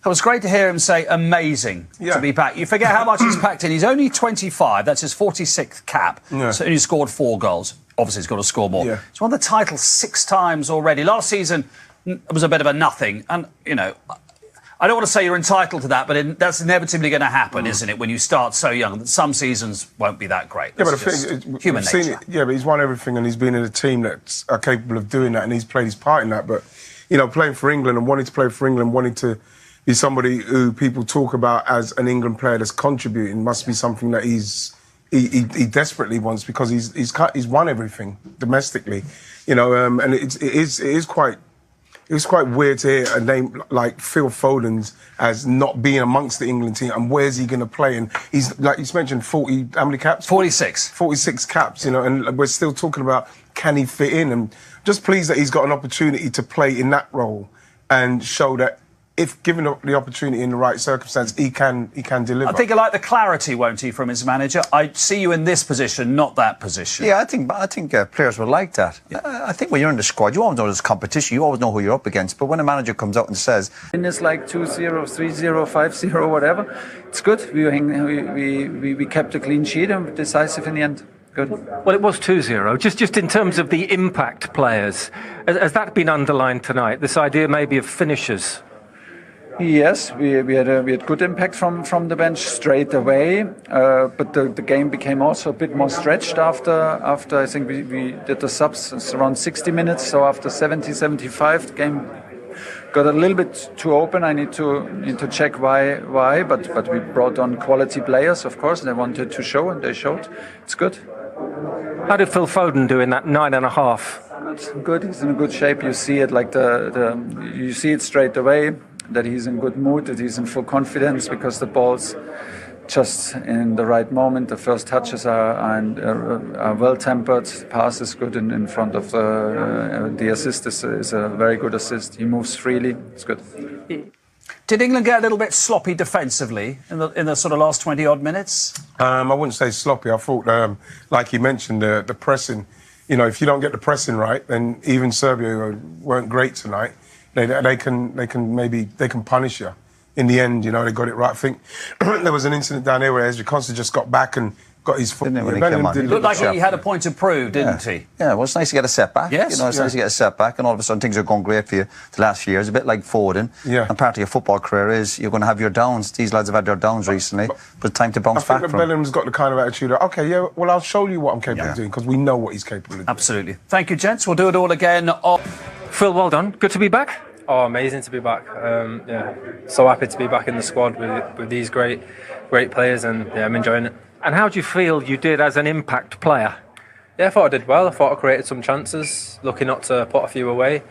It was great to hear him say amazing to be back. You forget how much he's packed in. He's only 25. That's his 46th cap. So he scored 4 goals. Obviously, he's got to score more. He's won the title 6 times already. Last season was a bit of a nothing. And, you know, I don't want to say you're entitled to that, but that's inevitably going to happen, isn't it, when you start so young? Some seasons won't be that great. That's but human nature. But he's won everything, and he's been in a team that's capable of doing that, and he's played his part in that. But, you know, playing for England and wanting to play for England, wanting to be somebody who people talk about as an England player that's contributing must be something that he desperately wants, because he's won everything domestically, you know. And it is quite weird to hear a name like Phil Foden's as not being amongst the England team, and where's he going to play? And he's, like you mentioned, 40, how many caps? 46. 46 caps, you know, and we're still talking about can he fit in? And just pleased that he's got an opportunity to play in that role and show that if given the opportunity in the right circumstance, he can deliver. I think he'll like the clarity, won't he, from his manager? I see you in this position, not that position. Yeah, I think players will like that. Yeah. I think when you're in the squad, you always know there's competition. You always know who you're up against. But when a manager comes out and says, and it's like 2-0, 3-0, 5-0, whatever, it's good. We kept a clean sheet and decisive in the end. Good. Well, it was 2-0. Just in terms of the impact players, has that been underlined tonight? This idea maybe of finishers. Yes, we had good impact from the bench straight away, but the game became also a bit more stretched after I think we did the subs. It's around 60 minutes, so after 70, 75, the game got a little bit too open. I need to check why, but we brought on quality players, of course. They wanted to show, and they showed. It's good. How did Phil Foden do in that 9.5? Good. He's in a good shape. You see it you see it straight away, that he's in good mood, that he's in full confidence, because the ball's just in the right moment. The first touches are well-tempered. The pass is good in front of the assist is a very good assist. He moves freely. It's good. Did England get a little bit sloppy defensively in the sort of last 20-odd minutes? I wouldn't say sloppy. I thought, like you mentioned, the pressing. You know, if you don't get the pressing right, then even Serbia weren't great tonight. They can punish you. In the end, you know, they got it right. I think there was an incident down here where Ezri Konsa just got back and got his foot. He looked like he had a point to prove, didn't he? Yeah, well, it's nice to get a setback. Yes. You know, it's nice to get a setback, and all of a sudden things are going great for you the last few years. A bit like Foden. Yeah. And part of your football career is you're going to have your downs. These lads have had their downs recently, but it's time to bounce back from. I think Bellingham's got the kind of attitude of, OK, yeah, well, I'll show you what I'm capable of doing, because we know what he's capable of doing. Absolutely. Thank you, gents. We'll do it all again. Phil, well done. Good to be back. Oh, amazing to be back. So happy to be back in the squad with these great players, and I'm enjoying it. And how do you feel you did as an impact player? Yeah, I thought I did well. I thought I created some chances, lucky not to put a few away.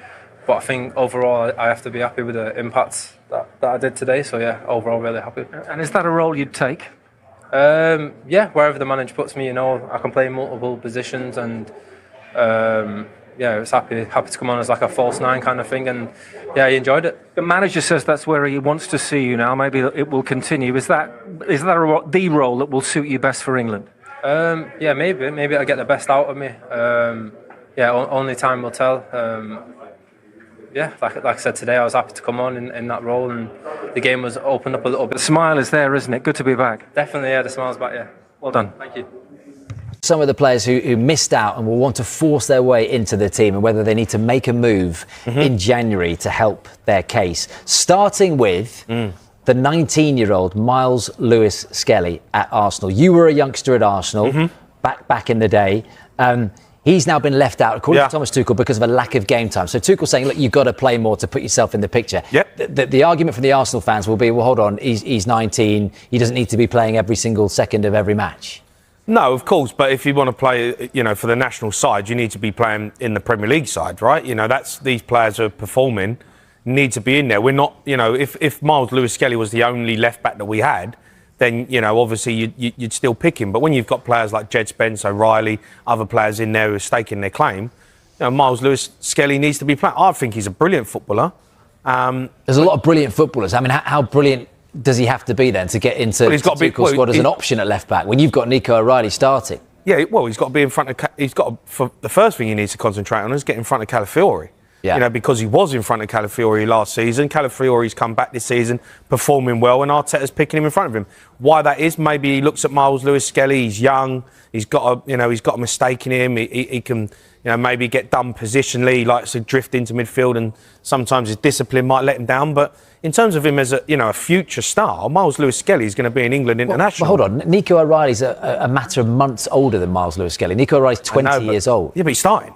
But I think overall I have to be happy with the impact that I did today. So yeah, overall really happy. And is that a role you'd take? Yeah, wherever the manager puts me, you know, I can play in multiple positions, and yeah, I was happy to come on as like a false 9 kind of thing, and yeah, he enjoyed it. The manager says that's where he wants to see you now. Maybe it will continue. Is that the role that will suit you best for England? Yeah, maybe I'll get the best out of me. Yeah, only time will tell. Yeah, like I said today, I was happy to come on in that role, and the game was opened up a little bit. The smile is there, isn't it? Good to be back. Definitely, yeah, the smile's back. Yeah, well done. Thank you. Some of the players who missed out and will want to force their way into the team, and whether they need to make a move in January to help their case. Starting with the 19-year-old Miles Lewis-Skelly at Arsenal. You were a youngster at Arsenal back in the day. He's now been left out, according to Thomas Tuchel, because of a lack of game time. So Tuchel's saying, look, you've got to play more to put yourself in the picture. The argument from the Arsenal fans will be, well, hold on, he's 19. He doesn't need to be playing every single second of every match. No, of course, but if you want to play, you know, for the national side, you need to be playing in the Premier League side, right? You know, these players are performing, need to be in there. We're not, you know, if Miles Lewis-Skelly was the only left back that we had, then, you know, obviously you'd still pick him. But when you've got players like Jed Spence, O'Reilly, other players in there who are staking their claim, you know, Miles Lewis-Skelly needs to be playing. I think he's a brilliant footballer. There's a lot of brilliant footballers. I mean, how brilliant does he have to be then to get into the squad as an option at left back when you've got Nico O'Reilly starting? Yeah, well, he's got to be in front of. For the first thing he needs to concentrate on is get in front of Calafiori. You know, because he was in front of Calafiori last season. Calafiori's come back this season, performing well, and Arteta's picking him in front of him. Why that is? Maybe he looks at Miles Lewis-Skelly. He's young. He's got a mistake in him. He can, maybe get done positionally. He likes to drift into midfield, and sometimes his discipline might let him down. But in terms of him as a future star, Miles Lewis-Skelly is going to be an England international. Well, hold on, Nico O'Reilly's a matter of months older than Miles Lewis-Skelly. Nico O'Reilly's 20 years old. Yeah, but he's starting.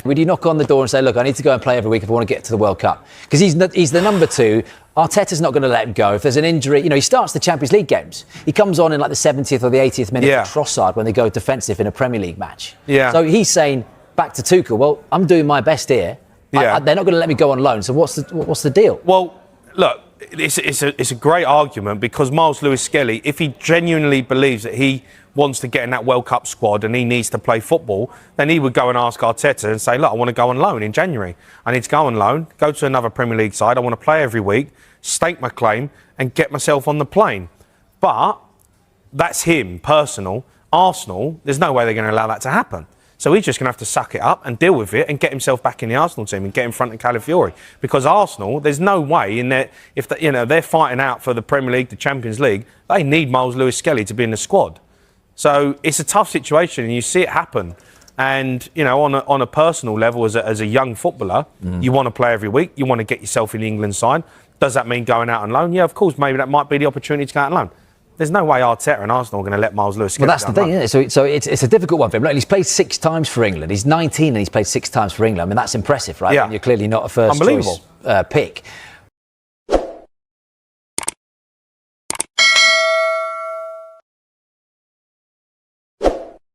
Would you knock on the door and say, look, I need to go and play every week if I want to get to the World Cup? Because he's the number 2. Arteta's not going to let him go. If there's an injury, he starts the Champions League games. He comes on in like the 70th or the 80th minute for Trossard when they go defensive in a Premier League match. Yeah. So he's saying back to Tuchel, well, I'm doing my best here. Yeah. They're not going to let me go on loan. So what's the deal? Well, look, it's a great argument because Miles Lewis-Skelly, if he genuinely believes that he wants to get in that World Cup squad and he needs to play football, then he would go and ask Arteta and say, look, I want to go on loan in January. I need to go on loan, go to another Premier League side. I want to play every week, stake my claim and get myself on the plane. But that's him, personal. Arsenal, there's no way they're going to allow that to happen. So he's just going to have to suck it up and deal with it and get himself back in the Arsenal team and get in front of Calafiori. Because Arsenal, there's no way in there, if they're fighting out for the Premier League, the Champions League, they need Miles Lewis-Skelly to be in the squad. So it's a tough situation and you see it happen. And, on a personal level, as a young footballer, you want to play every week. You want to get yourself in the England side. Does that mean going out on loan? Yeah, of course, maybe that might be the opportunity to go out on loan. There's no way Arteta and Arsenal are going to let Miles Lewis get. Well, that's the thing, isn't it? So it's a difficult one for him. Look, he's played 6 times for England. He's 19 and he's played 6 times for England. I mean, that's impressive, right? Yeah. And you're clearly not a first choice pick.